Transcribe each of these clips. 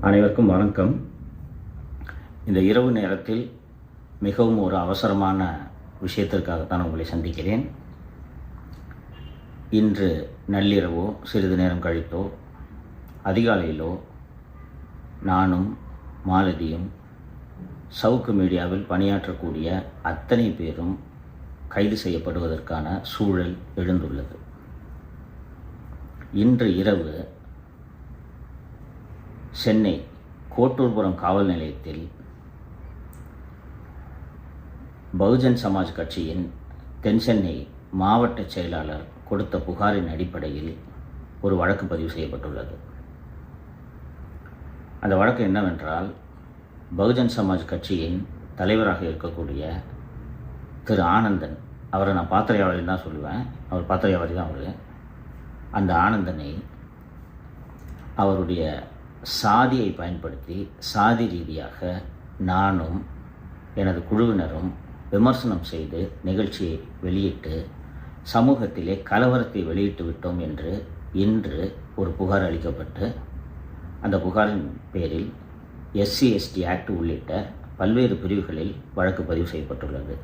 அனைவருக்கும் வணக்கம். இந்த இரவு நேரத்தில் மிகவும் ஒரு அவசரமான விஷயத்திற்காகத்தான் உங்களை சந்திக்கிறேன். இன்று நள்ளிரவோ சிறிது நேரம் கழித்தோ அதிகாலையிலோ நானும் மாலதியும் சவுக்கு மீடியாவில் பணியாற்றக்கூடிய அத்தனை பேரும் கைது செய்யப்படுவதற்கான சூழல் எழுந்துள்ளது. இன்று இரவு சென்னை கோட்டூர்புரம் காவல் நிலையத்தில் பகுஜன் சமாஜ் கட்சியின் தென் சென்னை மாவட்ட செயலாளர் கொடுத்த புகாரின் அடிப்படையில் ஒரு வழக்கு பதிவு செய்யப்பட்டுள்ளது. அந்த வழக்கு என்னவென்றால், பகுஜன் சமாஜ் கட்சியின் தலைவராக இருக்கக்கூடிய திரு ஆனந்தன், அவரை நான் பாத்திரையாளரி தான் சொல்லுவேன், அவர் பாத்திரையாளரி தான் அவர். அந்த ஆனந்தனை அவருடைய சாதியை பயன்படுத்தி சாதி ரீதியாக நானும் எனது குழுவினரும் விமர்சனம் செய்து நிகழ்ச்சியை வெளியிட்டு சமூகத்திலே கலவரத்தை வெளியிட்டு விட்டோம் என்று இன்று ஒரு புகார் அளிக்கப்பட்டு, அந்த புகாரின் பேரில் SC/ST ஆக்ட் உள்ளிட்ட பல்வேறு பிரிவுகளில் வழக்கு பதிவு செய்யப்பட்டுள்ளது.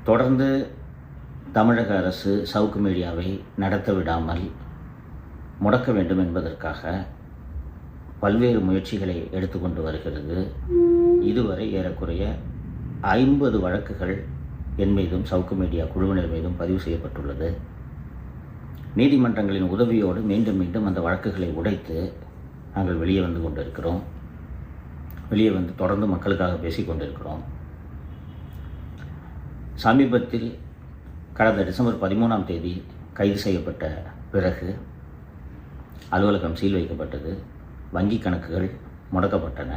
தொடர்ந்து தமிழக அரசு சவுக்கு மீடியாவை நடத்த விடாமல் முடக்க வேண்டும் என்பதற்காக பல்வேறு முயற்சிகளை எடுத்துக்கொண்டு வருகிறது. இதுவரை ஏறக்குறைய 50 வழக்குகள் என் மீதும் சவுக்கு மீடியா குழுவினர் மீதும் பதிவு செய்யப்பட்டுள்ளது. நீதிமன்றங்களின் உதவியோடு மீண்டும் மீண்டும் அந்த வழக்குகளை உடைத்து நாங்கள் வெளியே வந்து கொண்டிருக்கிறோம். வெளியே வந்து தொடர்ந்து மக்களுக்காக பேசி கொண்டிருக்கிறோம். சமீபத்தில் கடந்த டிசம்பர் 13ஆம் தேதி கைது செய்யப்பட்ட பிறகு அலுவலகம் சீல் வைக்கப்பட்டது. வங்கி கணக்குகள் முடக்கப்பட்டன.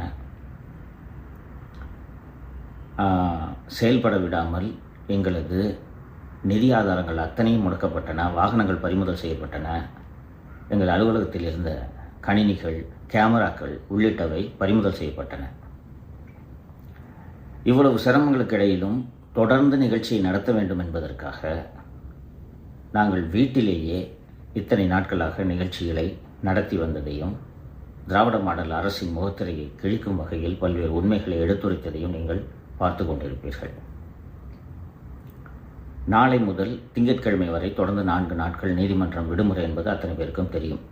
செயல்பட விடாமல் எங்களது நிதி ஆதாரங்கள் அத்தனையும் முடக்கப்பட்டன. வாகனங்கள் பறிமுதல் செய்யப்பட்டன. எங்கள் அலுவலகத்தில் இருந்த கணினிகள், கேமராக்கள் உள்ளிட்டவை பறிமுதல் செய்யப்பட்டன. இவ்வளவு சிரமங்களுக்கு இடையிலும் தொடர்ந்து நிகழ்ச்சியை நடத்த வேண்டும் என்பதற்காக நாங்கள் வீட்டிலேயே இத்தனை நாட்களாக நிகழ்ச்சிகளை நடத்தி வந்ததையும், திராவிட மாடல் அரசின் முகத்திரையை கிழிக்கும் வகையில் பல்வேறு உண்மைகளை எடுத்துரைத்ததையும் நீங்கள் பார்த்து கொண்டிருப்பீர்கள். நாளை முதல் திங்கட்கிழமை வரை தொடர்ந்து 4 நாட்கள் நீதிமன்றம் விடுமுறை என்பது அத்தனை பேருக்கும் தெரியும்.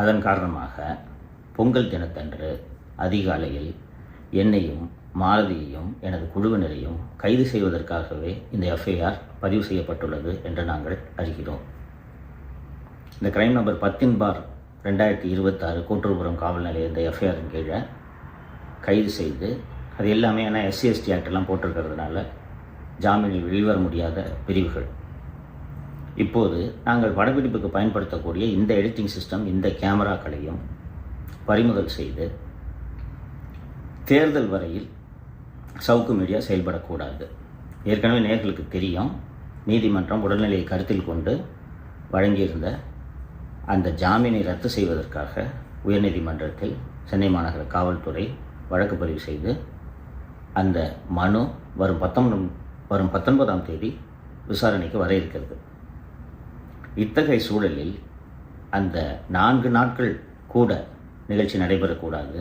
அதன் காரணமாக பொங்கல் தினத்தன்று அதிகாலையில் என்னையும் மாலதியையும் எனது குழுவினரையும் கைது செய்வதற்காகவே இந்த FIR பதிவு செய்யப்பட்டுள்ளது என்று நாங்கள் அறிகிறோம். இந்த கிரைம் நம்பர் 10/2026 கோட்டூர்புரம் காவல் நிலைய இந்த FIRன் கீழே கைது செய்து, அது எல்லாமே ஏன்னா SC/ST ஆக்டெல்லாம் போட்டிருக்கிறதுனால ஜாமீனில் வெளிவர முடியாத பிரிவுகள். இப்போது நாங்கள் படப்பிடிப்புக்கு பயன்படுத்தக்கூடிய இந்த எடிட்டிங் சிஸ்டம், இந்த கேமராக்களையும் பறிமுதல் செய்து தேர்தல் வரையில் சவுக்கு மீடியா செயல்படக்கூடாது. ஏற்கனவே நேயர்களுக்கு தெரியும், நீதிமன்றம் உடல்நிலையை கருத்தில் கொண்டு வழங்கியிருந்த அந்த ஜாமீனை ரத்து செய்வதற்காக உயர்நீதிமன்றத்தில் சென்னை மாநகர காவல்துறை வழக்கு பதிவு செய்து அந்த மனு வரும் 19ஆம் தேதி விசாரணைக்கு வர இருக்கிறது. இத்தகைய சூழலில் அந்த 4 நாட்கள் கூட நிகழ்ச்சி நடைபெறக்கூடாது.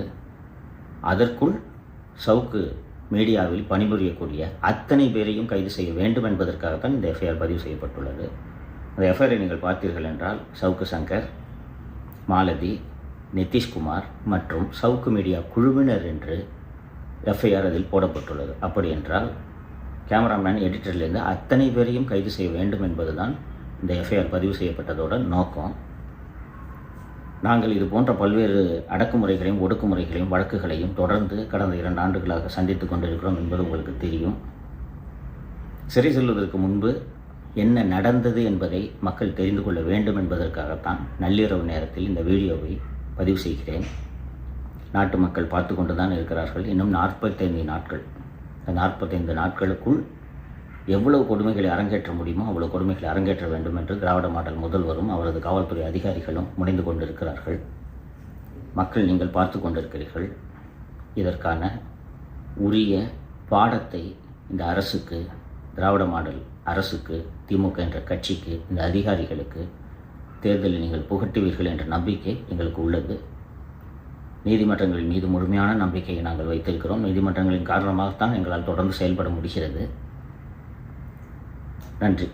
அதற்குள் சவுக்கு மீடியாவில் பணிபுரியக்கூடிய அத்தனை பேரையும் கைது செய்ய வேண்டும் என்பதற்காகத்தான் இந்த FIR பதிவு செய்யப்பட்டுள்ளது. அந்த FIR நீங்கள் பார்த்தீர்கள் என்றால் சவுக்கு சங்கர், மாலதி, நிதிஷ்குமார் மற்றும் சவுக்கு மீடியா குழுவினர் என்று FIR அதில் போடப்பட்டுள்ளது. அப்படி என்றால் கேமராமேன், எடிட்டர்லேருந்து அத்தனை பேரையும் கைது செய்ய வேண்டும் என்பதுதான் இந்த FIR பதிவு செய்யப்பட்டதோட நோக்கம். நாங்கள் இது போன்ற பல்வேறு அடக்குமுறைகளையும் ஒடுக்குமுறைகளையும் வழக்குகளையும் தொடர்ந்து கடந்த 2 ஆண்டுகளாக சந்தித்து கொண்டிருக்கிறோம் என்பது உங்களுக்கு தெரியும். சிறை செல்வதற்கு முன்பு என்ன நடந்தது என்பதை மக்கள் தெரிந்து கொள்ள வேண்டும் என்பதற்காகத்தான் நள்ளிரவு நேரத்தில் இந்த வீடியோவை பதிவு செய்கிறேன். நாட்டு மக்கள் பார்த்து கொண்டு தான் இருக்கிறார்கள். இன்னும் 45 நாட்கள். இந்த 45 நாட்களுக்குள் எவ்வளவு கொடுமைகளை அரங்கேற்ற முடியுமோ அவ்வளவு கொடுமைகளை அரங்கேற்ற வேண்டும் என்று திராவிட மாடல் முதல்வரும் அவரது காவல்துறை அதிகாரிகளும் முனைந்து கொண்டிருக்கிறார்கள். மக்கள் நீங்கள் பார்த்து கொண்டிருக்கிறீர்கள். இதற்கான உரிய பாடத்தை இந்த அரசுக்கு, திராவிட மாடல் அரசுக்கு, திமுக என்ற கட்சிக்கு, இந்த அதிகாரிகளுக்கு தேர்தலில் நீங்கள் புகட்டுவீர்கள் என்ற நம்பிக்கை எங்களுக்கு உள்ளது. நீதிமன்றங்களின் மீது முழுமையான நம்பிக்கையை நாங்கள் வைத்திருக்கிறோம். நீதிமன்றங்களின் காரணமாகத்தான் எங்களால் தொடர்ந்து செயல்பட முடிகிறது. நன்றி.